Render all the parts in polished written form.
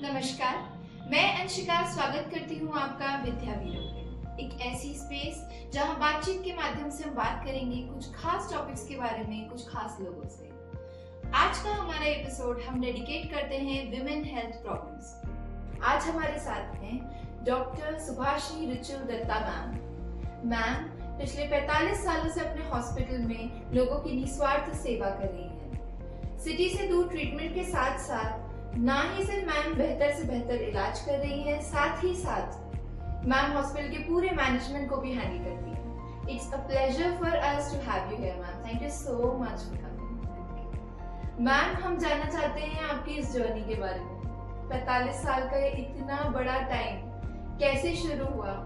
नमस्कार, मैं अंशिका स्वागत करती हूँ आपका विद्या वीरों में। एक ऐसी स्पेस जहाँ बातचीत के माध्यम से हम बात करेंगे कुछ खास टॉपिक्स के बारे में कुछ खास लोगों से। आज का हमारा एपिसोड हम डेडिकेट करते हैं विमेन हेल्थ प्रॉब्लम्स। आज हमारे साथ हैं डॉक्टर सुभाषिनी रुचुल दत्ता मैम पिछले 45 सालों से अपने हॉस्पिटल में लोगों की निस्वार्थ सेवा कर रही हैं। सिटी से दूर ट्रीटमेंट के साथ साथ ना ही सिर्फ मैम बेहतर से बेहतर इलाज कर रही है, साथ ही साथ मैम हॉस्पिटल के पूरे मैनेजमेंट को भी हैंडल करती है। It's a pleasure for us to have you here ma'am. Thank you so much for coming. Ma'am, हम जानना चाहते हैं आपकी इस जर्नी के बारे में। 45 साल का ये इतना बड़ा टाइम कैसे शुरू हुआ?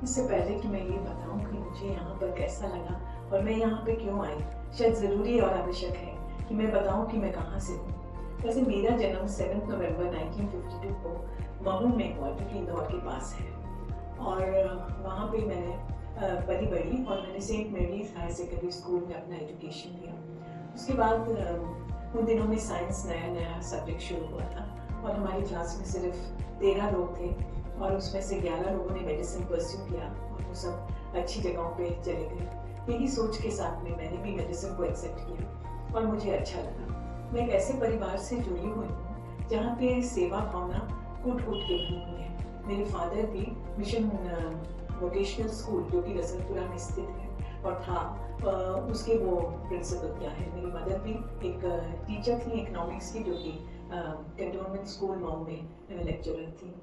इससे पहले कि मैं ये बताऊं कि मुझे यहाँ पर कैसा लगा और मैं यहाँ पे क्यों आई, शायद ज़रूरी और आवश्यक है कि मैं बताऊं कि मैं कहाँ से हूँ। वैसे मेरा जन्म 7 नवंबर 1952 को महू में हुआ, जो कि इंदौर के पास है, और वहाँ पे मैंने पली बढ़ी और मैंने saint Mary's higher secondary school में अपना एजुकेशन लिया। उसके बाद उन दिनों में साइंस नया सब्जेक्ट शुरू हुआ था और हमारी क्लास में सिर्फ 13 लोग थे और उसमें से 11 लोगों ने मेडिसिन परस्यू किया और वो सब अच्छी जगहों पे चले गए। यही सोच के साथ में मैंने भी मेडिसिन को एक्सेप्ट किया और मुझे अच्छा लगा। मैं एक ऐसे परिवार से जुड़ी हुई हूँ जहाँ पे सेवा भावना कूट कूट के भरी हुई है। मेरे फादर भी मिशन वोकेशनल स्कूल, जो कि रसलपुरा में स्थित है और था, उसके वो प्रिंसिपल क्या है। मेरी मदर भी एक टीचर थी इकोनॉमिक्स की, जो कि कैंटोनमेंट स्कूल मऊ में लेक्चरर थी।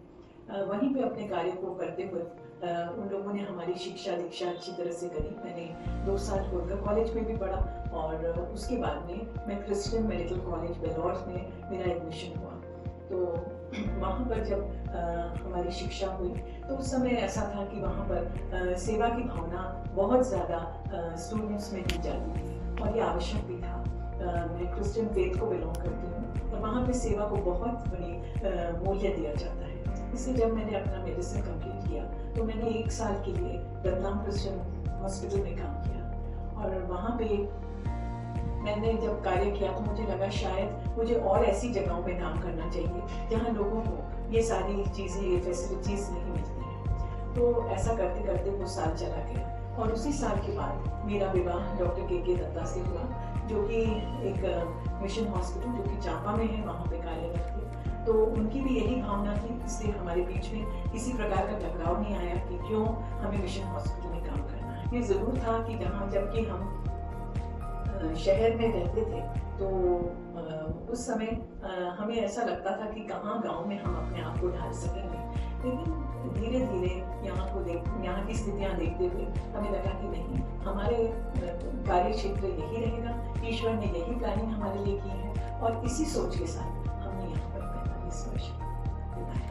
वहीं पे अपने कार्य को करते हुए उन लोगों ने हमारी शिक्षा दीक्षा अच्छी तरह से करी। मैंने 2 साल कोलकाता कॉलेज में भी पढ़ा और उसके बाद में मैं क्रिश्चियन मेडिकल कॉलेज बेलोर में मेरा एडमिशन हुआ। तो वहाँ पर जब हमारी शिक्षा हुई तो उस समय ऐसा था कि वहाँ पर सेवा की भावना बहुत ज़्यादा स्टूडेंट्स में दी जाती थी और ये आवश्यक भी था। मैं क्रिश्चियन फेथ को बिलोंग करती हूँ और वहाँ पे सेवा को बहुत बड़ी मूल्य दिया जाता है। इसलिए जब मैंने अपना मेडिसिन कंप्लीट किया तो मैंने 1 साल के लिए रतलाम क्रिश्चियन हॉस्पिटल में काम किया और वहाँ पे मैंने जब कार्य किया तो मुझे लगा शायद मुझे और ऐसी जगहों पे काम करना चाहिए जहाँ लोगों को ये सारी चीज़ें, ये फैसिलिटीज़ नहीं मिलती हैं। तो ऐसा करते करते वो साल चला गया और उसी साल के बाद मेरा विवाह डॉक्टर के दत्ता से हुआ, जो कि एक मिशन हॉस्पिटल जो कि चांपा में है, वहाँ पे कार्यरत थे। तो उनकी भी यही भावना थी, इसलिए हमारे बीच में किसी प्रकार का टकराव नहीं आया कि क्यों हमें मिशन हॉस्पिटल में काम करना है। ये ज़रूर था कि जहाँ जबकि हम शहर में रहते थे तो उस समय हमें ऐसा लगता था कि कहाँ गांव में हम अपने आप को ढाल सकेंगे, लेकिन धीरे धीरे यहाँ की स्थितियाँ देखते हुए हमें लगा कि नहीं, हमारे कार्य क्षेत्र यही रहेगा, ईश्वर ने यही प्लानिंग हमारे लिए की है और इसी सोच के साथ हमने यहाँ पर 45 वर्ष बिताए।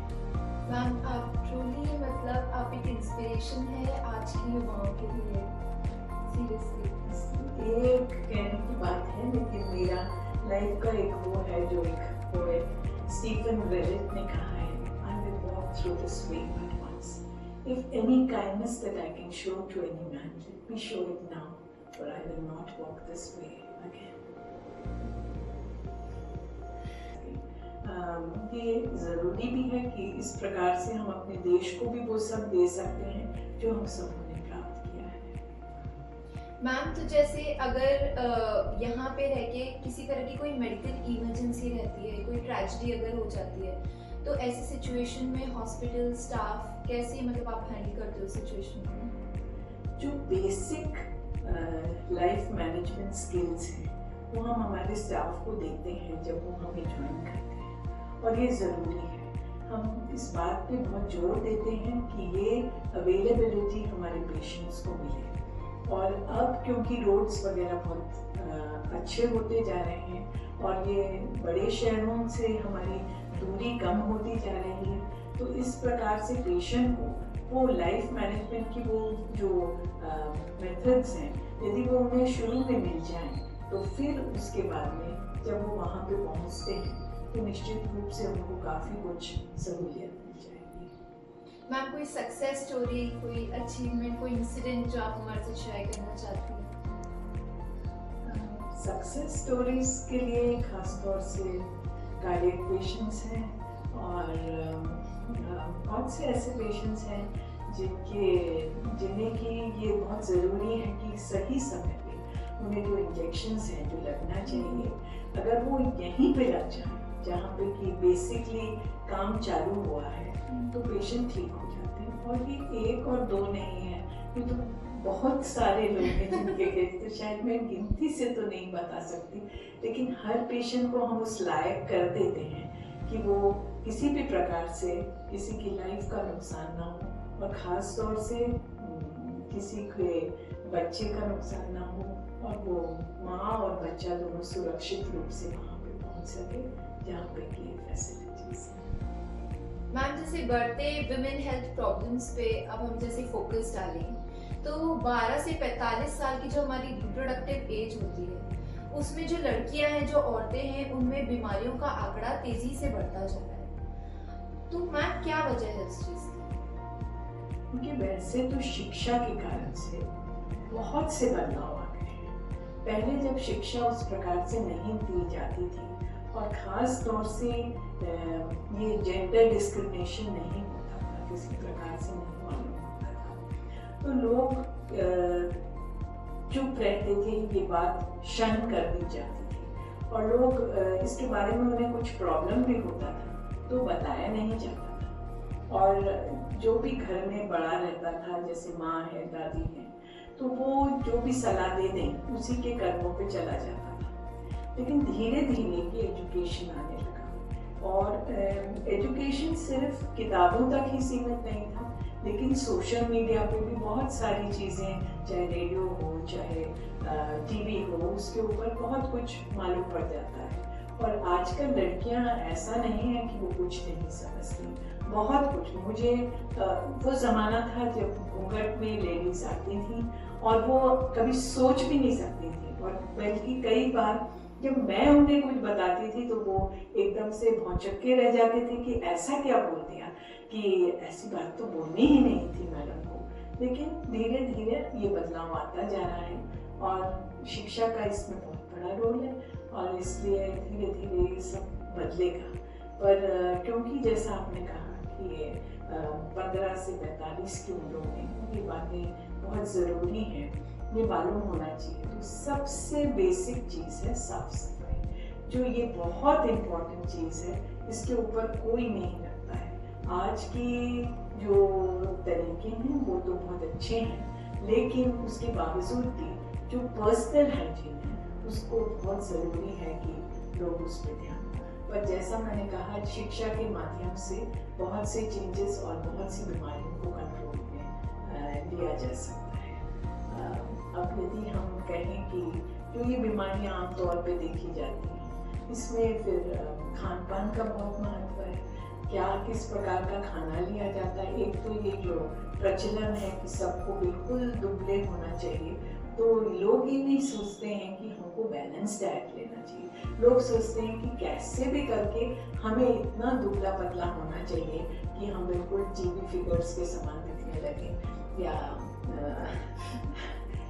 मैम, आप ट्रूली मतलब आप एक इंस्पिरेशन है आज की युवाओं के लिए। सीरियसली एक कहने की बात है, लेकिन मेरा लाइफ का एक वो है जो एक पोएट स्टीफन वेलेट ने कहा है, I will walk through this way but once. If any kindness that I can show to any man, let me show it now, for I will not walk this way again. ये ज़रूरी भी है कि इस प्रकार से हम अपने देश को भी वो सब दे सकते हैं जो हम सब मैम। तो जैसे अगर यहाँ पे रह के किसी तरह की कोई मेडिकल इमरजेंसी रहती है, कोई ट्रेजेडी अगर हो जाती है, तो ऐसी सिचुएशन में हॉस्पिटल स्टाफ कैसे मतलब आप हैंडल करते हो सिचुएशन को? जो बेसिक लाइफ मैनेजमेंट स्किल्स हैं वो हम हमारे स्टाफ को देते हैं जब वो हमें ज्वाइन करते हैं और ये ज़रूरी है। हम इस बात पे बहुत जोर देते हैं कि ये अवेलेबिलिटी हमारे पेशेंट्स को मिले। और अब क्योंकि रोड्स वगैरह बहुत अच्छे होते जा रहे हैं और ये बड़े शहरों से हमारी दूरी कम होती जा रही है, तो इस प्रकार से पेशेंट को वो लाइफ मैनेजमेंट की वो जो मेथड्स हैं, यदि वो उन्हें शुरू में मिल जाएं तो फिर उसके बाद में जब वो वहाँ पे पहुँचते हैं तो निश्चित रूप से उनको काफ़ी कुछ सहूलियत मिल जाएगी। मैम, कोई सक्सेस स्टोरी, कोई अचीवमेंट, कोई इंसिडेंट जो आप हमारे साथ शेयर करना चाहती हैं? सक्सेस स्टोरीज के लिए खास तौर से कार्डियक पेशेंट्स हैं और बहुत से ऐसे पेशेंट्स हैं जिन्हें कि ये बहुत ज़रूरी है कि सही समय पे उन्हें जो इंजेक्शंस हैं जो लगना चाहिए, अगर वो यहीं पे लग जाए जहाँ पे कि बेसिकली काम चालू हुआ है, तो पेशेंट ठीक हो जाते हैं। और ये एक और दो नहीं है, ये तो बहुत सारे लोग हैं जिनके केस, तो शायद मैं गिनती से तो नहीं बता सकती, लेकिन हर पेशेंट को हम उस लायक कर देते हैं कि वो किसी भी प्रकार से किसी की लाइफ का नुकसान ना हो, और ख़ास तौर से किसी के बच्चे का नुकसान ना हो, और वो माँ और बच्चा दोनों सुरक्षित रूप से वहाँ पे पहुँच सके जहाँ पे की फैसिलिटीज हैं। मैम, जैसे बढ़ते विमेन हेल्थ प्रॉब्लम्स पे अब हम जैसे फोकस डालें, तो 12 से 45 साल की जो हमारी रिप्रोडक्टिव एज होती है, उसमें जो लड़कियां हैं, जो औरतें हैं, उनमें बीमारियों का आंकड़ा तेजी से बढ़ता जा रहा है। तो मैम, क्या वजह है इस चीज की? क्योंकि वैसे तो शिक्षा के कारण से बहुत से बदलाव आ गए हैं। पहले जब शिक्षा उस प्रकार से नहीं दी जाती थी, और ख़ास तौर से ये जेंडर डिस्क्रिमिनेशन नहीं होता था, किसी प्रकार से नहीं मालूम होता था, तो लोग चुप रहते थे, ये बात शन कर दी जाती थी, और लोग इसके बारे में उन्हें कुछ प्रॉब्लम भी होता था तो बताया नहीं जाता था। और जो भी घर में बड़ा रहता था, जैसे माँ है, दादी है, तो वो जो भी सलाह दे दें उसी के कर्मों पे चला जाता था। लेकिन धीरे धीरे ये एजुकेशन आने लगा, और एजुकेशन सिर्फ किताबों तक ही सीमित नहीं था, लेकिन सोशल मीडिया पे भी बहुत सारी चीज़ें, चाहे रेडियो हो, चाहे टीवी हो, उसके ऊपर बहुत कुछ मालूम पड़ जाता है। और आजकल लड़कियां ऐसा नहीं है कि वो कुछ नहीं समझती, बहुत कुछ। मुझे वो ज़माना था जब घूंघट में लेडीज आती थी और वो कभी सोच भी नहीं सकती थी, और बल्कि कई बार जब मैं उन्हें कुछ बताती थी तो वो एकदम से भौचक्के के रह जाते थे कि ऐसा क्या बोल दिया, कि ऐसी बात तो बोलनी ही नहीं थी मैडम को। लेकिन धीरे धीरे ये बदलाव आता जा रहा है, और शिक्षा का इसमें बहुत बड़ा रोल है, और इसलिए धीरे धीरे ये सब बदलेगा। पर क्योंकि जैसा आपने कहा कि 15 से 45 की उम्र में ये बातें बहुत ज़रूरी हैं, ये मालूम होना चाहिए। तो सबसे बेसिक चीज़ है साफ सफाई, जो ये बहुत इम्पोर्टेंट चीज़ है, इसके ऊपर कोई नहीं रखता है। आज की जो तरीके हैं वो तो बहुत अच्छे हैं, लेकिन उसके बावजूद भी जो पर्सनल हाइजीन है उसको बहुत ज़रूरी है कि लोग उस पर ध्यान दें। पर जैसा मैंने कहा, शिक्षा के माध्यम से बहुत से चेंजेस और बहुत सी बीमारियों को कंट्रोल में लिया जा सकता है। अब यदि हम कहें कि जो ये बीमारियां आमतौर पे देखी जाती हैं, इसमें फिर खान पान का बहुत महत्व है। क्या किस प्रकार का खाना लिया जाता है? एक तो ये जो प्रचलन है कि सबको बिल्कुल दुबले होना चाहिए, तो लोग ये नहीं सोचते हैं कि हमको बैलेंस डाइट लेना चाहिए। लोग सोचते हैं कि कैसे भी करके हमें इतना दुबला पतला होना चाहिए कि हम बिल्कुल टीवी फिगर्स के समान दिखने लगे, या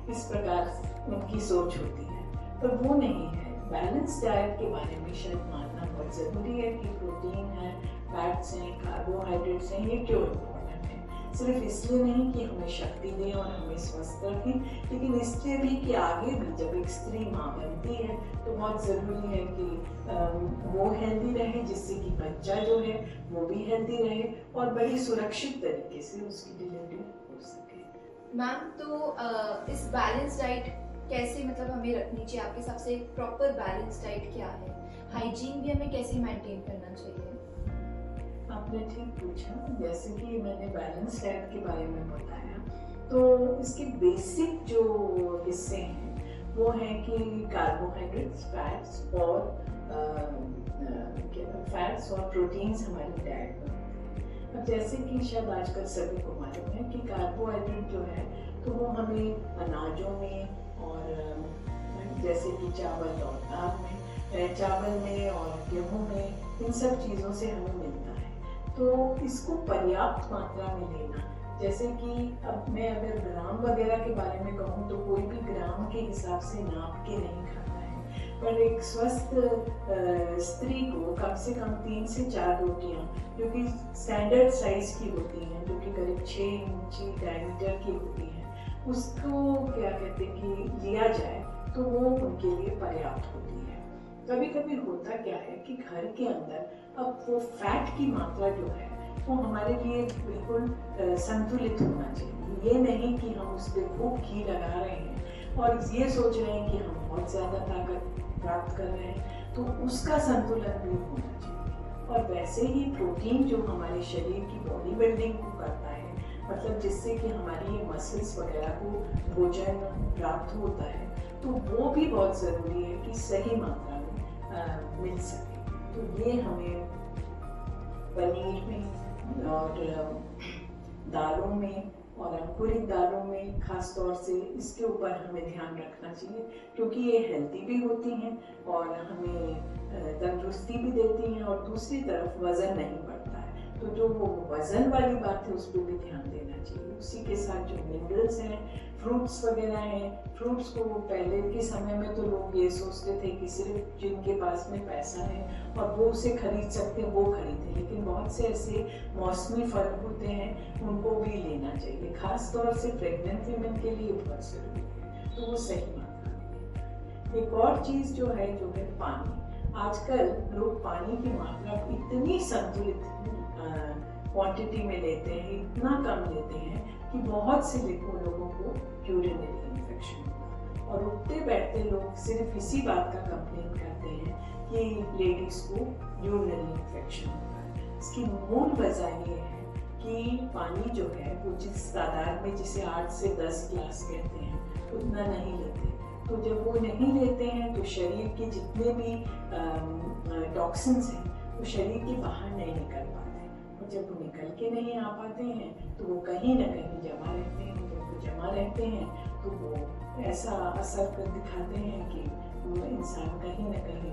इस प्रकार उनकी सोच होती है। पर वो नहीं है। बैलेंस डाइट के बारे में शायद मानना बहुत ज़रूरी है कि प्रोटीन है, फैट्स हैं, कार्बोहाइड्रेट्स हैं, ये क्यों इम्पोर्टेंट है। सिर्फ इसलिए नहीं कि हमें शक्ति दें और हमें स्वस्थ रखें, लेकिन इसलिए भी कि आगे भी जब एक स्त्री माँ बनती है तो बहुत ज़रूरी है कि वो हेल्दी रहे, जिससे कि बच्चा जो है वो भी हेल्दी रहे और बड़ी सुरक्षित तरीके से उसकी डिलीवरी हो सके। मैम, तो इस बैलेंस डाइट कैसे मतलब हमें रखनी चाहिए? आपके हिसाब से एक प्रॉपर बैलेंस डाइट क्या है? हाइजीन भी हमें कैसे मेंटेन करना चाहिए? आपने ठीक पूछा। जैसे कि मैंने बैलेंस डाइट के बारे में बताया, तो इसके बेसिक जो हिस्से हैं वो हैं कि कार्बोहाइड्रेट्स, फैट्स और प्रोटीन्स हमारी डाइट में। अब जैसे कि शायद आजकल सभी को मालूम है कि कार्बोहाइड्रेट जो है तो वो हमें अनाजों में, और जैसे कि चावल और दाल में, चावल में और गेहूँ में, इन सब चीज़ों से हमें मिलता है। तो इसको पर्याप्त मात्रा में लेना, जैसे कि अब मैं अगर ग्राम वगैरह के बारे में कहूँ तो कोई भी ग्राम के हिसाब से नाप के नहीं खाता है। पर एक स्वस्थ स्त्री को कम से कम 3 से 4 रोटियां, जो कि स्टैंडर्ड साइज की होती हैं, जो कि करीब 6 इंच डायमीटर की होती हैं, उसको क्या कहते हैं कि लिया जाए तो वो उनके लिए पर्याप्त होती है। कभी कभी होता क्या है कि घर के अंदर अब वो फैट की मात्रा जो है वो हमारे लिए बिल्कुल संतुलित होना चाहिए। ये नहीं कि हम उस पर खूब घी लगा रहे हैं और ये सोच रहे हैं कि हम बहुत ज़्यादा ताकत प्राप्त कर रहे हैं, तो उसका संतुलन भी होना चाहिए। और वैसे ही प्रोटीन जो हमारे शरीर की बॉडी बिल्डिंग को करता है, मतलब जिससे कि हमारी ये मसल्स वगैरह को भोजन प्राप्त होता है, तो वो भी बहुत ज़रूरी है कि सही मात्रा में मिल सके। तो ये हमें पनीर में और दालों में और अंकुरित दालों में खास तौर से इसके ऊपर हमें ध्यान रखना चाहिए, क्योंकि ये हेल्दी भी होती हैं और हमें तंदुरुस्ती भी देती हैं और दूसरी तरफ वज़न नहीं बढ़ता है। तो जो वो वज़न वाली बात है उस पर भी ध्यान देना चाहिए। उसी के साथ जो मिनरल्स हैं, फ्रूट्स वगैरह हैं, फ्रूट्स को पहले के समय में तो लोग ये सोचते थे कि सिर्फ जिनके पास में पैसा है और वो उसे खरीद सकते हैं वो खरीदें, लेकिन बहुत से ऐसे मौसमी फल होते हैं उनको भी लेना चाहिए, खास तौर से प्रेग्नेंट वीमेन के लिए बहुत ज़रूरी है, तो वो सही मात्रा में। एक और चीज़ जो है पानी। आजकल लोग पानी की मात्रा इतनी संतुलित क्वांटिटी में लेते हैं, इतना कम लेते हैं कि बहुत से लोगों को यूरिनरी इन्फेक्शन होगा। और उठते बैठते लोग सिर्फ इसी बात का कंप्लेन करते हैं कि लेडीज को यूरिनरी इन्फेक्शन होता है। इसकी मूल वजह ये है कि पानी जो है वो जिस तादाद में, जिसे 8 से 10 गिलास कहते हैं, उतना नहीं लेते। तो जब वो नहीं लेते हैं तो शरीर के जितने भी टॉक्सिन्स हैं वो शरीर के बाहर नहीं निकल पाते, और जब वो निकल के नहीं आ पाते हैं तो वो कहीं ना कहीं जमा रहते हैं। जब वो जमा रहते हैं तो वो ऐसा असर कर दिखाते हैं कि वो इंसान कहीं ना कहीं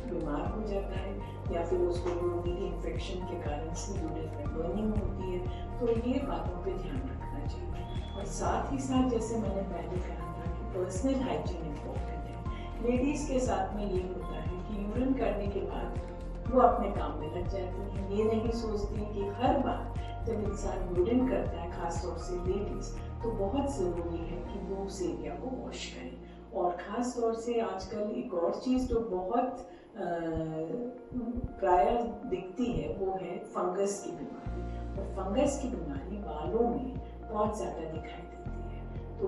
बीमार हो जाता है, या फिर उसको यूरिनरी इन्फेक्शन के कारण से यूरिन में बर्निंग होती है। तो ये बातों पे ध्यान रखना चाहिए। और साथ ही साथ, जैसे मैंने पहले कहा था कि पर्सनल हाइजीन इम्पोर्टेंट है। लेडीज़ के साथ में ये होता है कि यूरिन करने के बाद वो अपने काम में लग जाती हैं। ये नहीं सोचती कि हर बार जब इंसान यूरिन करता है, खासतौर से लेडीज़, तो बहुत ज़रूरी है कि वो उस एरिया को वॉश करें। और ख़ास तौर से आजकल एक और चीज़ जो बहुत प्रायः दिखती है वो है फंगस की बीमारी। और फंगस की बीमारी बालों में बहुत ज़्यादा दिखाई देती है। तो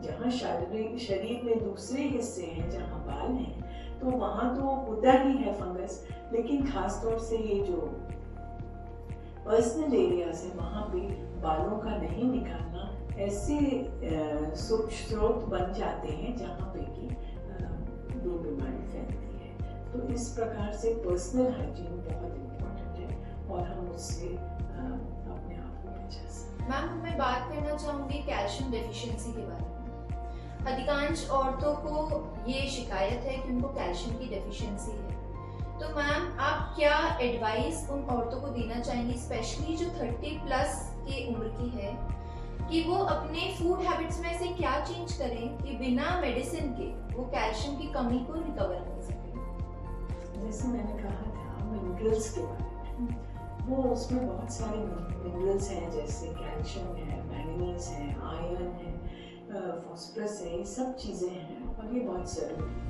जहाँ शरीर में दूसरे हिस्से हैं, जहाँ बाल हैं, तो वहाँ तो होता ही है फंगस, लेकिन खास तौर से ये जो पर्सनल एरियाज है वहाँ पे बालों का नहीं निकालना ऐसे स्रोत बन जाते हैं जहाँ पे कि ये बीमारी फैलती है। तो इस प्रकार से पर्सनल हाइजीन बहुत इम्पोर्टेंट है और हम उससे अपने आप को बचा सकते हैं। मैम, मैं बात करना चाहूँगी कैल्शियम डेफिशिएंसी के बारे में। अधिकांश औरतों को ये शिकायत है कि उनको कैल्शियम की डेफिशिएंसी है। तो मैम, आप क्या एडवाइस उन औरतों को देना चाहेंगी, स्पेशली जो 30+ की उम्र की है, कि वो अपने फूड हैबिट्स में से क्या चेंज करें कि बिना मेडिसिन के वो कैल्शियम की कमी को रिकवर कर सकें? जैसे मैंने कहा था मिनरल्स के बारे में, वो उसमें बहुत सारे मिनरल्स हैं, जैसे कैल्शियम है, मैंगनीज है, आयरन है, फॉस्फोरस है, ये सब चीज़ें हैं और ये बहुत ज़रूरी है।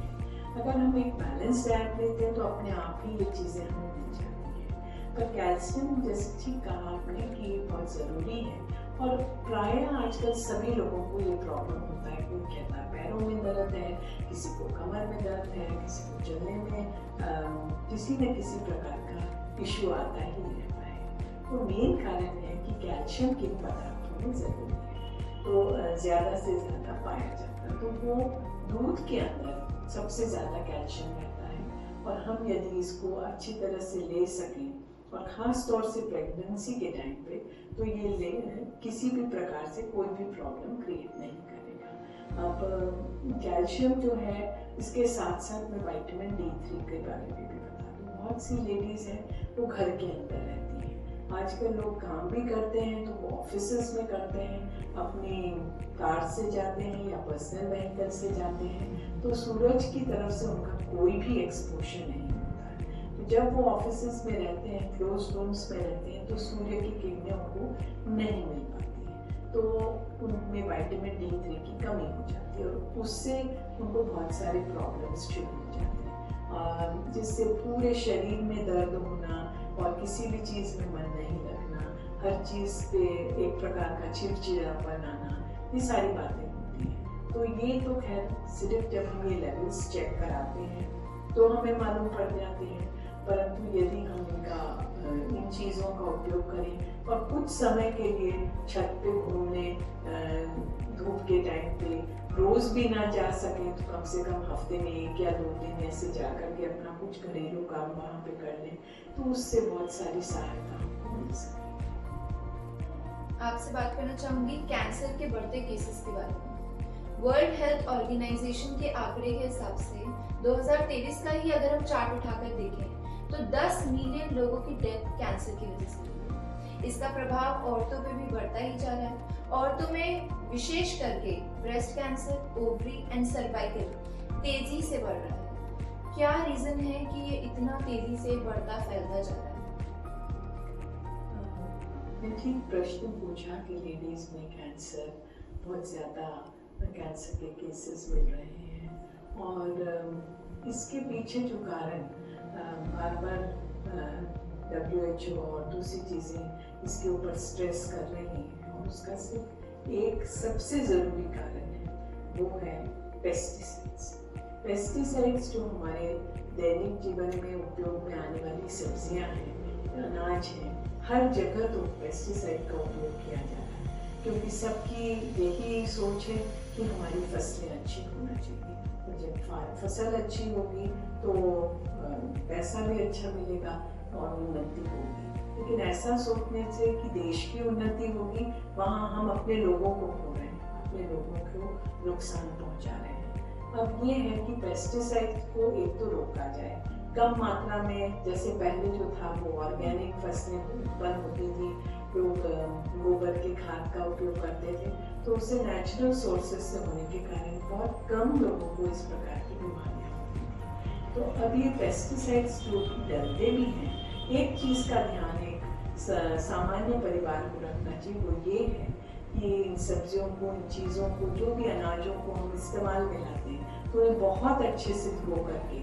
अगर हम एक बैलेंस डाइट लेते हैं तो अपने आप ही ये चीज़ें हमें मिल जाती हैं। पर कैल्शियम, जैसे ठीक कहा आपने, कि बहुत ज़रूरी है। और प्रायः आजकल सभी लोगों को ये प्रॉब्लम होता है। कोई कहता है पैरों में दर्द है, किसी को कमर में दर्द है, किसी को चलने में किसी न किसी प्रकार का इशू आता ही रहता है। तो मेन कारण है कि कैल्शियम किन पदार्थों में ज़रूरी है, तो ज़्यादा से ज़्यादा पाया जाता है। तो वो दूध के अंदर सबसे ज़्यादा कैल्शियम रहता है, और हम यदि इसको अच्छी तरह से ले सकें, और ख़ास तौर से प्रेगनेंसी के टाइम पे, तो ये किसी भी प्रकार से कोई भी प्रॉब्लम क्रिएट नहीं करेगा। अब कैल्शियम जो है, इसके साथ साथ मैं विटामिन D3 के बारे में भी बता दूँ। बहुत सी लेडीज़ हैं वो घर के अंदर रहती हैं, आजकल लोग काम भी करते हैं तो वो ऑफिसेस में करते हैं, अपनी कार से जाते हैं या पर्सनल व्हीकल से जाते हैं, तो सूरज की तरफ से उनका कोई भी एक्सपोजर नहीं होता है। तो जब वो ऑफिसेस में रहते हैं, क्लोज रूम्स में रहते हैं, तो सूर्य की किरणें उनको नहीं मिल पाती हैं, तो उनमें विटामिन D3 की कमी हो जाती है और उससे उनको बहुत सारे प्रॉब्लम्स शुरू हो जाते हैं, जिससे पूरे शरीर में दर्द होना और किसी भी चीज़ में मन नहीं लगना, हर चीज़ पे एक प्रकार का चिड़चिड़ापन आना, ये सारी बातें होती हैं। तो ये तो खैर सिर्फ जब हम ये लेवल्स चेक कराते हैं तो हमें मालूम पड़ जाते हैं, परंतु यदि हम इन चीज़ों का उपयोग करें और कुछ समय के लिए छत पे घूमने, धूप के टाइम पे रोज़ भी ना जा सकें तो कम से कम हफ्ते में 1 या 2 दिन ऐसे जा कर के अपना कुछ घरेलू काम वहाँ पे कर लें, तो उससे बहुत सारी सहायता हमको मिल सकती है। आपसे बात करना चाहूंगी कैंसर के बढ़ते केसेस के बारे में। वर्ल्ड हेल्थ ऑर्गेनाइजेशन के आंकड़े के हिसाब से 2023 का ही अगर हम चार्ट उठाकर देखें तो 10 मिलियन लोगों की डेथ कैंसर की वजह से हुई है। इसका प्रभाव औरतों पे भी बढ़ता ही जा रहा है। औरतों में विशेष करके breast cancer, ovary and cervical तेजी से बढ़ रहा है। क्या रीजन है कि ये इतना तेजी से बढ़ता फैलता जा रहा है? ठीक प्रश्न पूछा कि लेडीज में कैंसर, बहुत ज़्यादा कैंसर के केसेस मिल रहे हैं और इसके पीछे जो कारण बार बार WHO और दूसरी चीज़ें इसके ऊपर स्ट्रेस कर रही हैं, और उसका सिर्फ एक सबसे ज़रूरी कारण है, वो है पेस्टिसाइड्स। पेस्टिसाइड्स जो हमारे दैनिक जीवन में उपयोग में आने वाली सब्जियां हैं, अनाज हैं, हर जगह तो पेस्टिसाइड का उपयोग किया जा रहा है, क्योंकि सबकी यही सोच है कि हमारी फसलें अच्छी होना चाहिए। तो जब फसल अच्छी होगी तो पैसा भी अच्छा मिलेगा और उन्नति होगी। लेकिन ऐसा सोचने से कि देश की उन्नति होगी, वहाँ हम अपने लोगों को खो रहे हैं, अपने लोगों को नुकसान पहुँचा रहे हैं। अब ये है कि पेस्टिसाइड को एक तो रोका जाए, कम मात्रा में, जैसे पहले जो था वो ऑर्गेनिक फसलें उत्पन्न होती थी, लोग गोबर के खाद का उपयोग करते थे, तो उससे नेचुरल सोर्सेस से होने के कारण बहुत कम लोगों को इस प्रकार की बीमारियां होती थी। तो अब ये पेस्टिसाइड्स जो कि डलते भी हैं, एक चीज़ का ध्यान एक सामान्य परिवार को रखना चाहिए, वो ये है कि इन सब्जियों को, इन चीज़ों को, जो भी अनाजों को हम इस्तेमाल में लाते हैं, तो उन्हें बहुत अच्छे से धो करके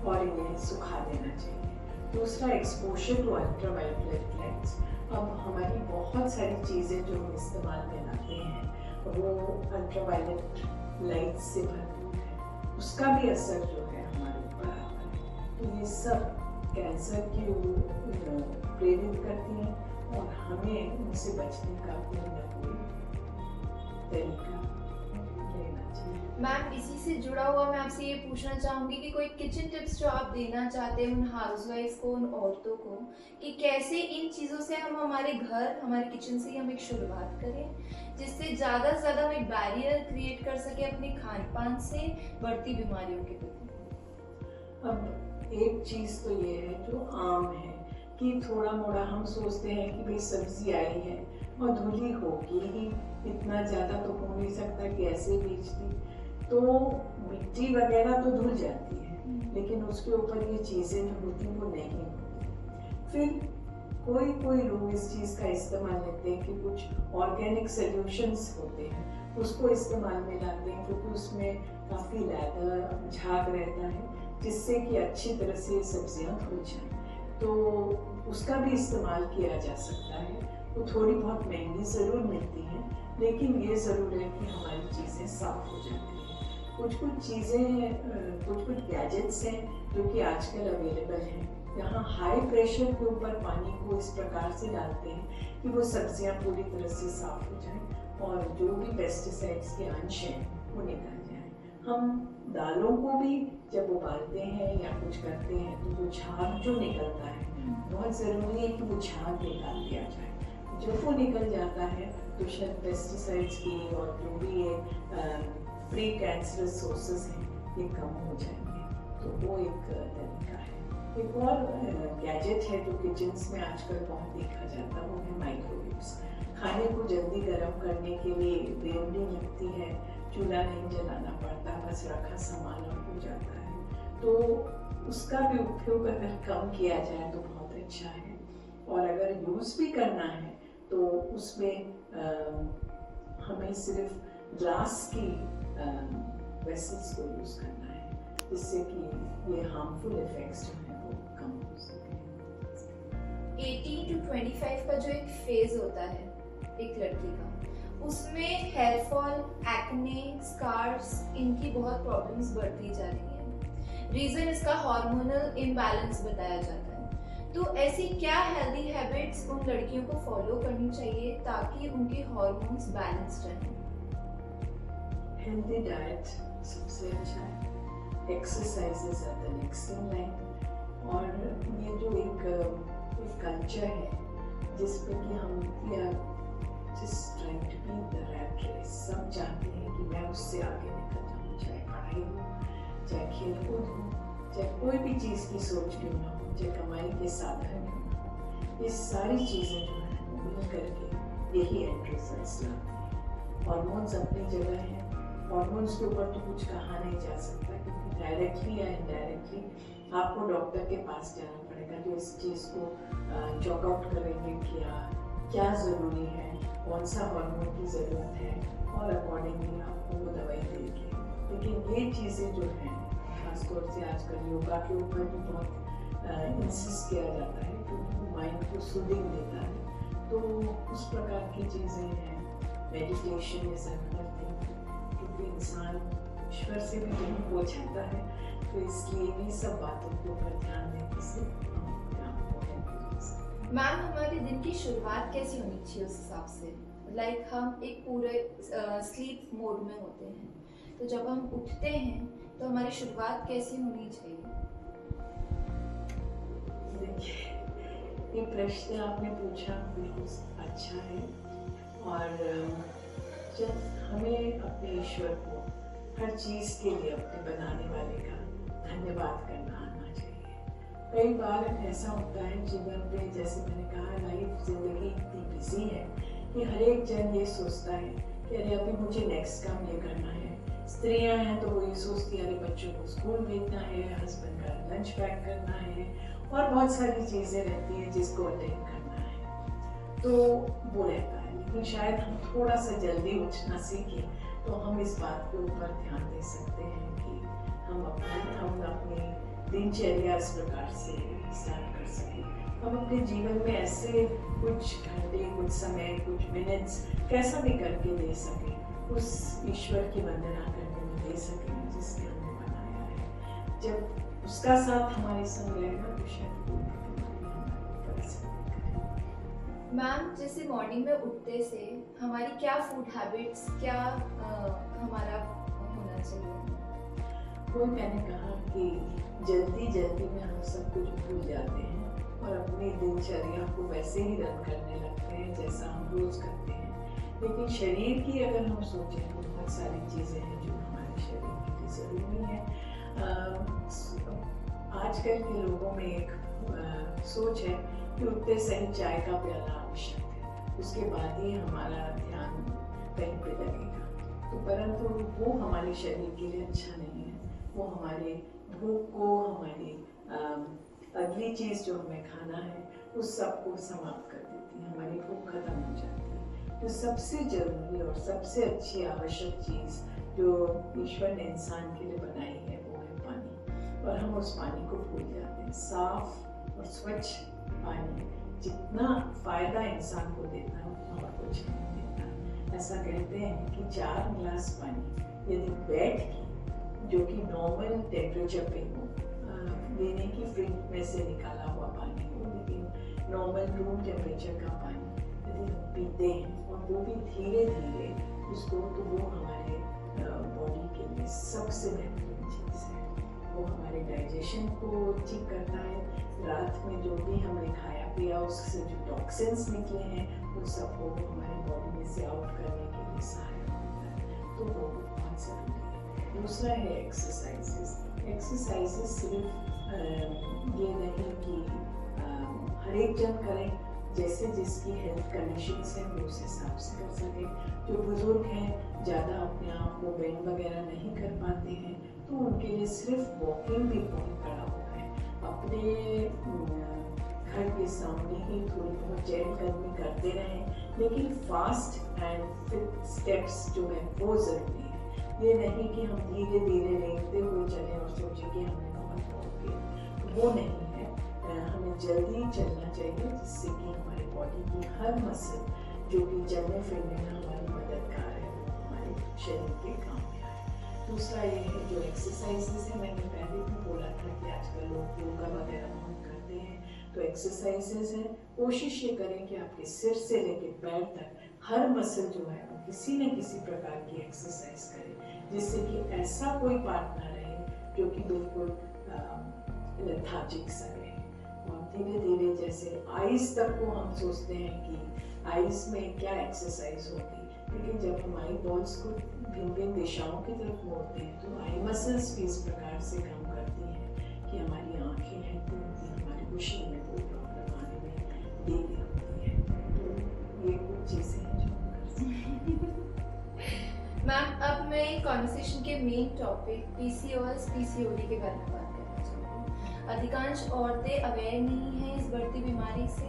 और इन्हें सुखा देना चाहिए। दूसरा, एक्सपोजर टू अल्ट्रावायलेट लाइट्स। अब हमारी बहुत सारी चीज़ें जो हम इस्तेमाल में लाते हैं वो अल्ट्रावायलेट लाइट से भरपूर है, उसका भी असर जो है हमारे ऊपर आता है। तो ये सब कैंसर की ओर प्रेरित करती हैं और हमें उनसे बचने का कोई ना कोई तरीका लेना चाहिए। मैम, इसी से जुड़ा हुआ मैं आपसे ये पूछना चाहूँगी कि कोई किचन टिप्स जो आप देना चाहते हैं उन हाउसवाइफ्स को, उन औरतों को, कि कैसे इन चीज़ों से हम हमारे घर, हमारे किचन से हम एक शुरुआत करें, जिससे ज़्यादा से ज़्यादा हम एक बैरियर क्रिएट कर सके अपने खान पान से बढ़ती बीमारियों के प्रति। अब एक चीज़ तो ये है जो आम है कि थोड़ा मोड़ा हम सोचते हैं कि भाई सब्जी आई है और धुली होगी ही, इतना ज़्यादा तो हो नहीं सकता कि ऐसे बीज दी, तो मिट्टी वगैरह तो धुल जाती है, लेकिन उसके ऊपर ये चीज़ें जो होती हैं वो नहीं होती। फिर कोई लोग इस चीज़ का इस्तेमाल लेते हैं कि कुछ ऑर्गेनिक सॉल्यूशंस होते हैं, उसको इस्तेमाल में लाते हैं, क्योंकि उसमें काफ़ी लैदर झाग रहता है, जिससे कि अच्छी तरह से सब्जियां धुल जाएं। तो उसका भी इस्तेमाल किया जा सकता है। वो थोड़ी बहुत महंगी ज़रूर मिलती हैं, लेकिन ये ज़रूर है कि हमारी चीज़ें साफ़ हो जाती हैं। कुछ चीज़ें, कुछ गैजेट्स हैं जो कि आजकल अवेलेबल हैं, यहाँ हाई प्रेशर के ऊपर पानी को इस प्रकार से डालते हैं कि वो सब्जियां पूरी तरह से साफ़ हो जाएं और जो भी पेस्टिसाइड्स के अंश हैं वो निकल जाएं। हम दालों को भी जब उबालते हैं या कुछ करते हैं तो वो झाग जो निकलता है, बहुत ज़रूरी है कि वो झाग निकाल दिया जाए। जब वो निकल जाता है तो शायद पेस्टिसाइड्स की और जो भी ये प्री कैंसरस सोर्सेज हैं ये कम हो जाएंगे। तो वो एक तरीका है। एक और गैजेट है जो किचन्स में आजकल बहुत देखा जाता है, वो है माइक्रोवेव्स। खाने को जल्दी गर्म करने के लिए बेवड़ी लगती है, चूल्हा नहीं जलाना पड़ता, बस रखा सामान और हो जाता है। तो उसका भी उपयोग अगर कम किया जाए तो बहुत अच्छा है। और अगर यूज़ भी करना है तो उसमें हमें सिर्फ ग्लास की वेसल्स को यूज़ करना है, जिससे कि ये हार्मफुल इफेक्ट्स जो हैं वो कम हो सके। 18 to 25 का जो एक फेज होता है एक लड़की का, उसमें हेयर फॉल, एक्ने, स्कार्स, इनकी बहुत प्रॉब्लम्स बढ़ती जा रही हैं। रीजन इसका हार्मोनल इम्बैलेंस बताया जाता है। तो ऐसी क्या हेल्दी हैबिट्स उन लड़कियों को फॉलो करनी चाहिए ताकि उनके हार्मोन्स बैलेंस्ड रहें? हेल्दी डाइट सबसे अच्छा है, exercises are the next in line. और ये जो एक कल्चर है जिसमें कि हम just trying to be the rat race, सब चाहते हैं कि मैं उससे आगे निकल जाऊँ, चाहे पढ़ाई हो, चाहे खेल कूद हो, चाहे कोई भी चीज़ की सोच क्यों ना हो, चाहे कमाई के साधन हो, ये सारी चीज़ें जो हैं मिल करके यही एंड रिजल्ट्स लाते हैं। हॉर्मोन्स अपनी जगह हैं, हॉर्मोन्स के ऊपर तो कुछ कहा नहीं जा सकता, क्योंकि डायरेक्टली या इनडायरेक्टली आपको डॉक्टर के पास जाना पड़ेगा जो इस चीज़ को चॉक आउट करेंगे कि क्या ज़रूरी है, कौन सा हार्मोन की ज़रूरत है, और अकॉर्डिंगली आपको वो दवाई देंगे। लेकिन ये चीज़ें जो हैं खासतौर से आजकल योगा के ऊपर भी बहुत इंसिस्ट किया जाता है, क्योंकि माइंड को सूदिंग देता है। तो उस प्रकार की चीज़ें हैं, मेडिटेशन इज अनदर थिंग, क्योंकि इंसान ईश्वर से भी नहीं हो जाता है, तो इसलिए भी सब बातों के ऊपर ध्यान देने से मैम हमारे दिन की शुरुआत कैसी होनी चाहिए उस हिसाब से? लाइक हम एक पूरे स्लीप मोड में होते हैं, तो जब हम उठते हैं तो हमारी शुरुआत कैसी होनी चाहिए? देखिए, ये प्रश्न आपने पूछा बिल्कुल अच्छा है। और जब हमें अपने ईश्वर को हर चीज़ के लिए अपने बनाने वाले का धन्यवाद करना आना चाहिए। कई बार ऐसा होता है जीवन पे, जैसे मैंने कहा, लाइफ जिंदगी इतनी बिजी है कि हर एक जन ये सोचता है कि अरे अभी मुझे नेक्स्ट काम ये करना है। स्त्रियां हैं तो वो ये सोचती है अरे बच्चों को स्कूल भेजना है, हस्बैंड का लंच पैक करना है, और बहुत सारी चीज़ें रहती हैं जिसको अटेंड करना है, तो वो रहता है। लेकिन शायद हम थोड़ा सा जल्दी उठना सीखें तो हम इस बात के ऊपर ध्यान दे सकते हैं कि हम अपनी दिनचर्या इस प्रकार से स्टार्ट कर सकें। हम अपने जीवन में ऐसे कुछ घंटे, कुछ समय, कुछ मिनट्स कैसा भी करके दे सकें, उस ईश्वर की वंदना करके दे सकें जिसने हमें बनाया है। जब उसका साथ हमारे संग रहेगा तो शायद कोई बीमारी हमारे ऊपर असर नहीं करेगी। मैम जैसे मॉर्निंग में उठते से हमारी क्या फूड हैबिट्स, क्या हमारा होना चाहिए? वो मैंने कहा कि जल्दी में हम सब कुछ भूल जाते हैं और अपनी दिनचर्या को वैसे ही रन करने लगते हैं जैसा हम रोज करते हैं। लेकिन शरीर की अगर हम सोचें तो बहुत सारी चीज़ें हैं जो हमारे शरीर के लिए ज़रूरी है। आजकल के लोगों में एक सोच है कि उठते सही चाय का प्याला आवश्यक है, उसके बाद ही हमारा ध्यान कहीं पे लगेगा। तो परंतु वो हमारे शरीर के लिए अच्छा नहीं है। वो हमारे भूख को, हमारी अगली चीज़ जो हमें खाना है उस सब को समाप्त कर देती है, हमारी भूख खत्म हो जाती है। तो सबसे ज़रूरी और सबसे अच्छी आवश्यक चीज़ जो ईश्वर ने इंसान के लिए बनाई है वो है पानी, और हम उस पानी को भूल जाते हैं। साफ और स्वच्छ पानी जितना फ़ायदा इंसान को देता है उतना और कुछ नहीं देता। ऐसा कहते हैं कि 4 गिलास पानी यदि बैठ के, जो कि नॉर्मल टेम्परेचर पे हो, लेने की फ्रिज में से निकाला हुआ पानी हो, लेकिन नॉर्मल रूम टेम्परेचर का पानी यदि हम पीते हैं और वो भी धीरे धीरे उसको, तो वो हमारे बॉडी के लिए सबसे महत्वपूर्ण चीज़ है। वो हमारे डाइजेशन को ठीक करता है। रात में जो भी हमने खाया पिया उससे जो टॉक्सिन्स निकले हैं उन सबको वो हमारे बॉडी में से आउट करने के लिए सहायक होता है। तो वो बहुत ज़रूरी है। दूसरा है एक्सरसाइजेस। एक्सरसाइजेस सिर्फ ये नहीं कि हर एक जन करें, जैसे जिसकी हेल्थ कंडीशंस हैं वो उस हिसाब से कर सके। जो बुजुर्ग हैं ज़्यादा अपने आप को बेंड वगैरह नहीं कर पाते हैं तो उनके लिए सिर्फ वॉकिंग भी बहुत बड़ा होता है। अपने घर के सामने ही थोड़ी बहुत चहलकदमी करते रहें, लेकिन फास्ट एंड फिट स्टेप्स जो है वो ज़रूरी है। ये नहीं कि हम धीरे धीरे रेंगते हुए चलें और सोचें कि हमने बहुत दौड़ लिया, वो नहीं है। हमें जल्दी चलना चाहिए जिससे कि हमारी बॉडी की हर मसल जो कि चलने फिरने में हमारी मददगार है वो हमारे शरीर के काम में आए। दूसरा ये है जो एक्सरसाइजेस है, मैंने पहले भी बोला था कि आजकल लोग योगा वगैरह बहुत करते हैं, तो एक्सरसाइजेस हैं, कोशिश ये करें कि आपके सिर से लेकर पैर तक हर मसल जो है वो किसी न किसी प्रकार की एक्सरसाइज करें, जिससे कि ऐसा कोई पार्ट ना रहे जो कि बिल्कुल लेथार्जिक सा रहे। और धीरे धीरे जैसे आइज तक को हम सोचते हैं कि आइज में क्या एक्सरसाइज होगी, लेकिन जब हम आई बॉल्स को भिन्न भिन्न दिशाओं की तरफ मोड़ते हैं तो आई मसल्स भी इस प्रकार से काम करती हैं कि हमारी आंखें हैं तो हमारी विजन में कोई प्रॉब्लम आने में देरी होती है। तो ये कुछ चीज़ें हैं जो हम कर सकते हैं। मैम, अब मैं कॉन्वर्सेशन के मेन टॉपिक पीसीओएस पीसीओडी के बारे में बात करना चाहूँगी। अधिकांश औरतें अवेयर नहीं हैं इस बढ़ती बीमारी से।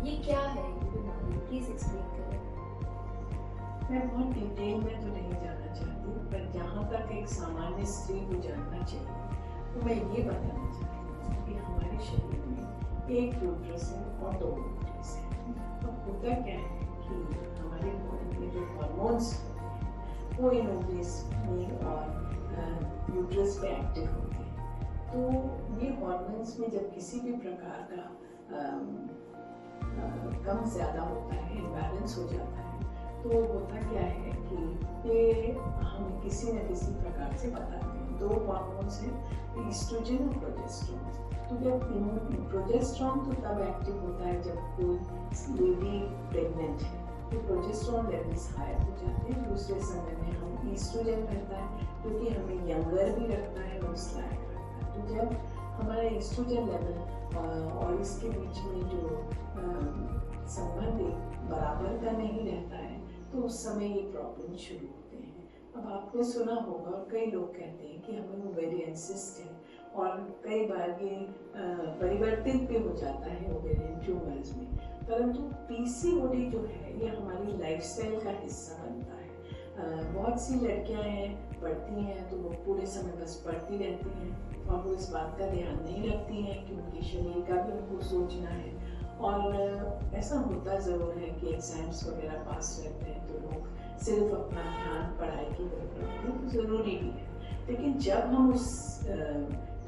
ये क्या है ये बीमारी, प्लीज एक्सप्लेन करें। मैं बहुत डिटेल में तो नहीं जाना चाहती, पर जहाँ तक एक सामान्य स्त्री को जानना चाहिए तो मैं ये बताना चाहती हूँ कि हमारे शरीर में एक यूट्रस है और दो यूट्रस है। अब होता क्या है कि हमारे बॉडी में जो हार्मोन्स वो इन ओवरीज में और यूट्रस पे एक्टिव होते हैं। तो ये हार्मोन्स में जब किसी भी प्रकार का कम ज़्यादा होता है, इम्बैलेंस हो जाता है, तो होता क्या है कि ये हमें किसी न किसी प्रकार से बताते हैं। दो हार्मोन्स हैं, ईस्ट्रोजन और प्रोजेस्टेरोन। तो जब प्रोजेस्टेरोन तो तब एक्टिव होता है जब कोई लेडी प्रेग्नेंट है, तो प्रोजेस्टेरोन लेवल्स हाई हो जाते हैं। दूसरे समय में हम ईस्ट्रोजन रहता है जो कि हमें यंगर भी रखता है और स्लाइड रखता है। तो जब हमारा ईस्ट्रोजन लेवल और इसके बीच में जो संबंध बराबर का नहीं रहता है तो उस समय ये प्रॉब्लम शुरू होते हैं। अब आपने सुना होगा और कई लोग कहते हैं कि हमें ओवेरियन सिस्ट है, और कई बार ये परिवर्तित भी हो जाता है ओवेरियन ट्यूमर्स में। परंतु पीसीओडी जो है ये हमारी लाइफस्टाइल का हिस्सा बनता है। बहुत सी लड़कियां हैं, पढ़ती हैं तो वो पूरे समय बस पढ़ती रहती हैं और वो इस बात का ध्यान नहीं रखती हैं कि उनके शरीर का भी उनको सोचना है। और ऐसा होता ज़रूर है कि एग्ज़ाम्स वगैरह पास रहते हैं तो लोग सिर्फ अपना ध्यान पढ़ाई की तरफ रखते हैं, तो ज़रूरी भी है। लेकिन जब हम उस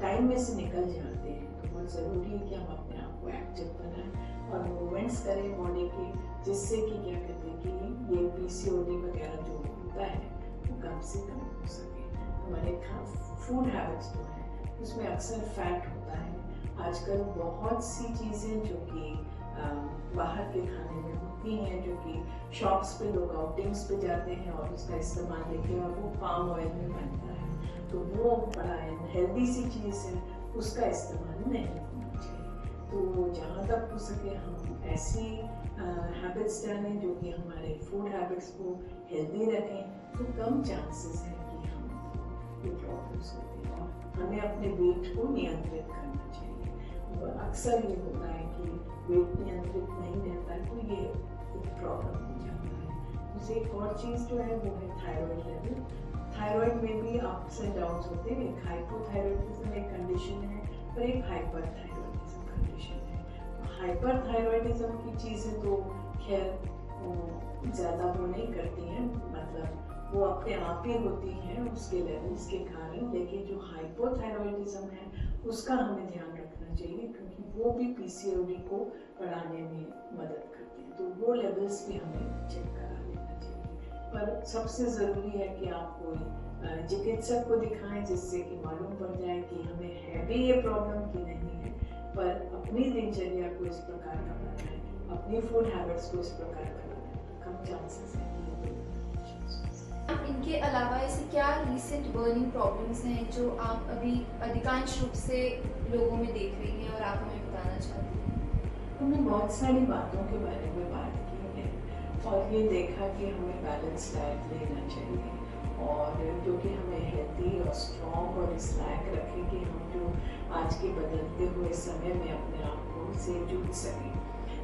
टाइम में से निकल जाते हैं तो बहुत ज़रूरी है कि हम अपने आप को एक्टिव बनाएं और मूवमेंट्स करें बॉडी के, जिससे कि क्या कहते हैं कि ये पीसीओडी वगैरह जो होता है वो कम से कम हो सके। हमारे फूड हैबिट्स जो है उसमें अक्सर फैट होता है। आजकल बहुत सी चीज़ें जो कि बाहर के खाने में होती हैं, जो कि शॉप्स पे लोग आउटिंग्स पे जाते हैं और उसका इस्तेमाल देखिए और वो पाम ऑयल में बनता है, तो वो बड़ा हेल्दी सी चीज़ है, उसका इस्तेमाल नहीं होना चाहिए। तो जहाँ तक हो सके हम ऐसी हैबिट्स डालें जो कि हमारे फूड हैबिट्स को हेल्दी रखें, तो कम चांसेस हैं कि हम ये प्रॉब्लम्स होते हैं। और हमें अपने वेट को नियंत्रित करना चाहिए। अक्सर ये होता है कि वेट नियंत्रित नहीं रहता है तो ये एक प्रॉब्लम हो जाता है। दूसरी एक और चीज़ जो है वो है थायराइड लेवल। थायराइड में भी अप्स एंड डाउन्स होते हैं। एक हाइपोथायराइडिज्म एक कंडीशन है और एक हाइपरथायराइडिज्म कंडीशन है। हाइपरथायराइडिज्म की चीज़ें तो खैर ज़्यादा वो नहीं करती हैं, मतलब वो अपने आप ही होती हैं उसके लेवल्स के कारण। लेकिन जो हाइपोथायराइडिज्म है उसका हमें ध्यान रखना चाहिए, क्योंकि वो भी पीसीओडी को बढ़ाने में मदद करते हैं। तो वो लेवल्स भी हमें चेक करा लेना चाहिए। पर सबसे ज़रूरी है कि आप कोई चिकित्सक को दिखाएं, जिससे कि मालूम पड़ जाए कि हमें है भी ये प्रॉब्लम कि नहीं है। पर अपनी दिनचर्या को इस प्रकार का बनाएं, अपनी फूड हैबिट्स को इस प्रकार का बनाएं, कम चांसेस हैं कि ये इनके अलावा ऐसे क्या रीसेंट बर्निंग प्रॉब्लम्स हैं जो आप अभी अधिकांश रूप से लोगों में देख रही हैं और आप हमें बताना चाहती हैं? हमने बहुत सारी बातों के बारे में बात की है और ये देखा कि हमें बैलेंस डाइट लेना चाहिए और जो कि हमें हेल्दी और स्ट्रॉन्ग और इस लायक रखे कि हम जो आज के बदलते हुए समय में अपने आप को से जूझ सकें।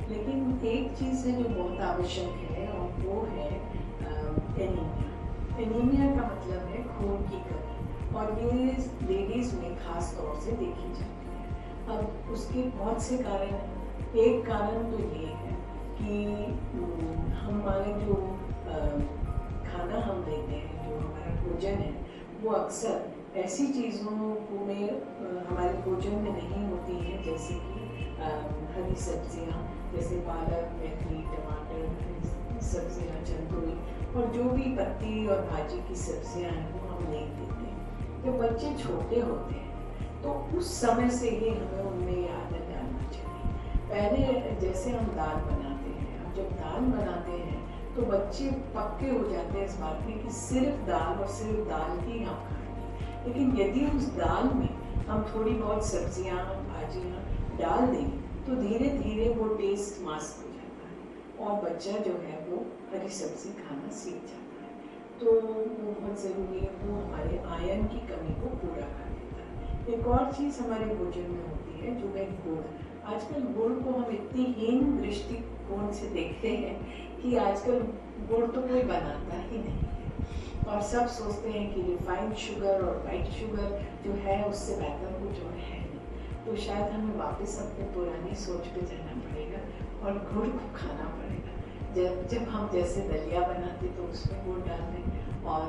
लेकिन एक चीज़ है जो बहुत आवश्यक है और वो है एनीमिया। एनीमिया का मतलब है खून की कमी और ये लेडीज़ में खास तौर से देखी जाती है। अब उसके बहुत से कारण हैं। एक कारण तो ये है कि हमारे जो खाना हम लेते हैं, जो हमारा भोजन है, वो अक्सर ऐसी चीज़ों में हमारे भोजन में नहीं होती हैं जैसे कि हरी सब्जियाँ, जैसे पालक, मेथी, टमाटर, सब्जियाँ, चंदुई और जो भी पत्ती और भाजी की सब्जियाँ हैं वो हम नहीं देते हैं। जब बच्चे छोटे होते हैं तो उस समय से ही हमें उनमें ये आदत डालना चाहिए। पहले जैसे हम दाल बनाते हैं, अब जब दाल बनाते हैं तो बच्चे पक्के हो जाते हैं इस बात में कि सिर्फ दाल और सिर्फ दाल ही हम खाएंगे। लेकिन यदि उस दाल में हम थोड़ी बहुत सब्जियाँ, भाजियाँ डाल दें तो धीरे धीरे वो टेस्ट मास्क हो जाता है और बच्चा जो है वो हरी सब्जी खाना सीख जाता है। तो वो बहुत ज़रूरी है, वो हमारे आयरन की कमी को पूरा कर देता है। एक और चीज़ हमारे भोजन में होती है जो है गुड़। आजकल गुड़ को हम इतनी हीन दृष्टिकोण से देखते हैं कि आजकल गुड़ तो कोई बनाता ही नहीं है और सब सोचते हैं कि रिफाइंड शुगर और वाइट शुगर जो है उससे बेहतर कुछ और है नहीं। तो शायद हमें वापस अपने पुरानी सोच पे जाना पड़ेगा और गुड़ को खाना पड़ेगा। जब हम जैसे दलिया बनाते तो उसमें गुड़ डाल दें और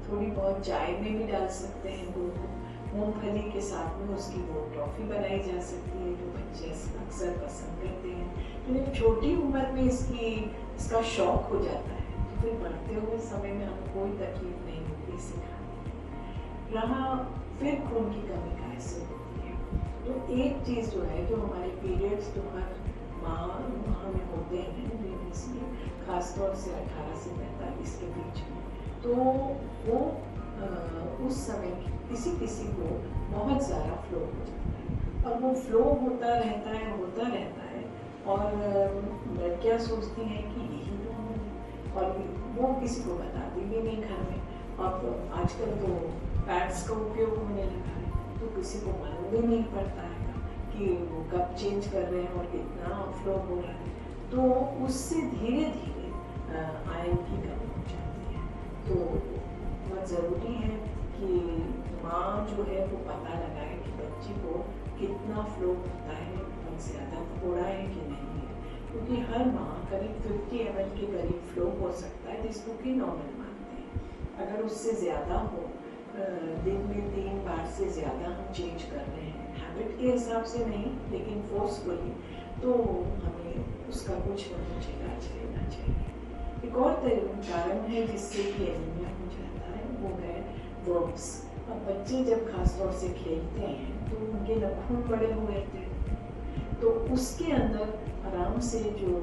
थोड़ी बहुत चाय में भी डाल सकते हैं गुड़ को। मूंगफली के साथ में उसकी वो टॉफ़ी बनाई जा सकती है जो बच्चे अक्सर पसंद करते हैं। लेकिन छोटी उम्र में इसका शौक हो जाता है तो फिर बढ़ते हुए समय में हमें कोई तकलीफ नहीं होती इसे खाने। रहा फिर खून की कमी कैसे होती है, तो एक चीज़ जो है जो हमारे पीरियड्स जो हर माह में होते हैं लेडीज़ में, खासतौर से 18 से 45 के बीच में, तो वो उस समय किसी को बहुत ज़्यादा फ्लो हो जाता है और वो फ्लो होता रहता है और लड़कियाँ सोचती हैं कि यही नॉर्मल है और वो किसी को बताती भी नहीं घर में। अब आजकल तो पैड्स का उपयोग होने लगा है तो किसी को मालूम भी नहीं पड़ता है कि वो कब चेंज कर रहे हैं और कितना फ्लो हो रहा है। तो उससे धीरे धीरे आयरन की कमी हो जाती है। तो बहुत ज़रूरी है कि माँ जो है वो पता लगाए कि बच्चे को कितना फ्लो होता है, बहुत ज़्यादा थोड़ा है कि नहीं है, क्योंकि हर माँ करीब 50 ml के करीब फ्लो हो सकता है जिसको कि नॉर्मल मानते हैं। अगर उससे ज़्यादा हो, दिन में 3 बार से ज़्यादा हम चेंज कर रहे हैं हैबिट के हिसाब से नहीं लेकिन फोर्सफुली, तो हमें उसका कुछ न कुछ इलाज लेना चाहिए। एक और कारण है जिससे कि एनीमिया हो जाता है वो है वर्म्स। अब बच्चे जब खासतौर से खेलते हैं तो उनके नाखून बड़े हुए रहते हैं तो उसके अंदर आराम से जो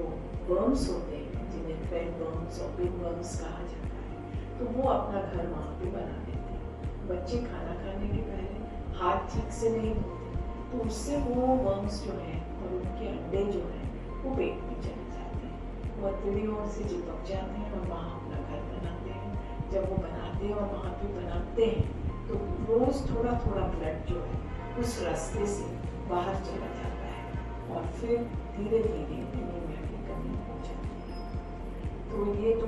वर्म्स होते हैं जिन्हें रेड वर्म्स और बिग वर्म्स कहा जाता है तो वो अपना घर वहाँ पे बना देते हैं। बच्चे खाना खाने के पहले हाथ ठीक से नहीं धोते तो उससे वो वर्म्स जो हैं और उनके अंडे जो हैं वो पेट में चले जाते हैं, वो हथेलियों से चिपक जाते हैं और वहाँ अपना घर बनाते हैं। जब वो बनाते हैं और वहाँ पे बनाते हैं तो रोज़ थोड़ा थोड़ा ब्लड जो है उस रास्ते से बाहर चला जाता है और फिर धीरे धीरे एनीमिया की कमी हो जाती है। तो ये तो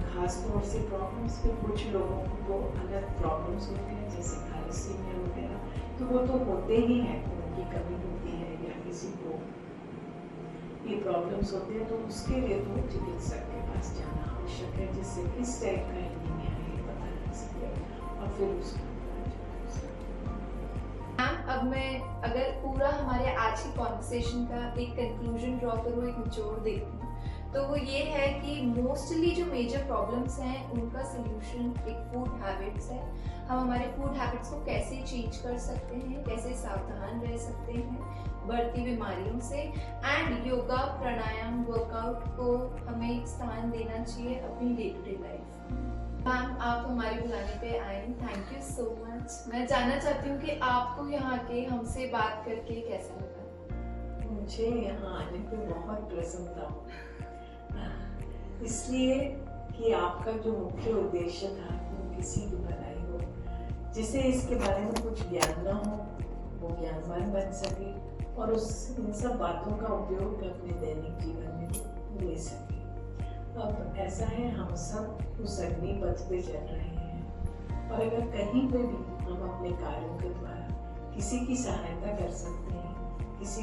खास तौर से प्रॉब्लम्स, फिर कुछ लोगों को अलग प्रॉब्लम्स होते हैं जैसे थैलेसीमिया वगैरह, तो वो तो होते ही हैं, उनकी कमी होती है या किसी को ये प्रॉब्लम्स होते हैं तो उसके लिए तो चिकित्सक के पास जाना आवश्यक है जिससे किस टाइप का एनीमिया है ये पता लग सके और फिर उसका मैम, अब मैं अगर पूरा हमारे आज की कॉन्वर्सेशन का एक कंक्लूजन ड्रॉ करूँ, एक निचोड़ देखती हूँ, तो वो ये है कि मोस्टली जो मेजर प्रॉब्लम्स हैं उनका सोल्यूशन एक फूड हैबिट्स है। हम हमारे फूड हैबिट्स को कैसे चेंज कर सकते हैं, कैसे सावधान रह सकते हैं बढ़ती बीमारियों से, एंड योगा प्राणायाम वर्कआउट को हमें एक स्थान देना चाहिए अपनी day to day life. Ma'am, आप हमारे बुलाने पे आए, थैंक यू सो मच। मैं जानना चाहती हूँ कि आपको यहाँ के हमसे बात करके कैसा लगा? मुझे यहाँ आने पे बहुत प्रसन्नता हुई, इसलिए कि आपका जो मुख्य उद्देश्य था वो किसी की भलाई हो, जिसे इसके बारे में कुछ ज्ञान न हो वो ज्ञानवान बन सके और उस इन सब बातों का उपयोग अपने दैनिक जीवन में ले सके। अब ऐसा है, हम सब उस अग्नि पथ पे चल रहे हैं और अगर कहीं पे भी हम अपने कार्यों के द्वारा किसी की सहायता कर सकते हैं, किसी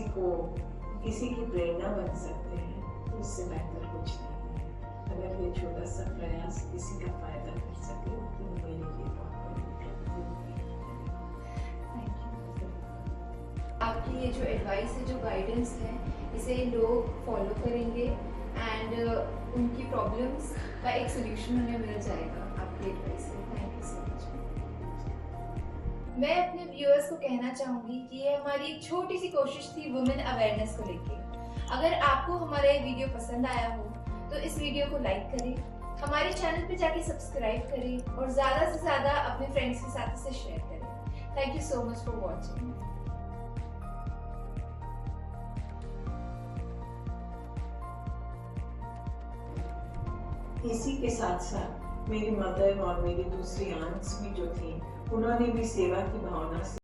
की प्रेरणा बन सकते हैं, तो इससे बेहतर कुछ नहीं है। अगर ये छोटा सा प्रयास किसी का फायदा कर सके तो मेरे लिए बहुत बड़ी आपकी ये जो एडवाइस है, जो गाइडेंस है, इसे लोग फॉलो करेंगे एंड उनकी प्रॉब्लम्स का एक सोल्यूशन उन्हें मिल जाएगा आपकी एडवाइस से। Thank you so much. मैं अपने व्यूअर्स को कहना चाहूँगी कि ये हमारी एक छोटी सी कोशिश थी वुमेन अवेयरनेस को लेके। अगर आपको हमारा ये वीडियो पसंद आया हो तो इस वीडियो को लाइक करें, हमारे चैनल पे जाके सब्सक्राइब करें और ज़्यादा से ज़्यादा अपने फ्रेंड्स के साथ इसे शेयर करें। Thank you so much for watching. इसी के साथ साथ मेरी मदर और मेरी दूसरी आंट्स भी जो थी, उन्होंने भी सेवा की भावना से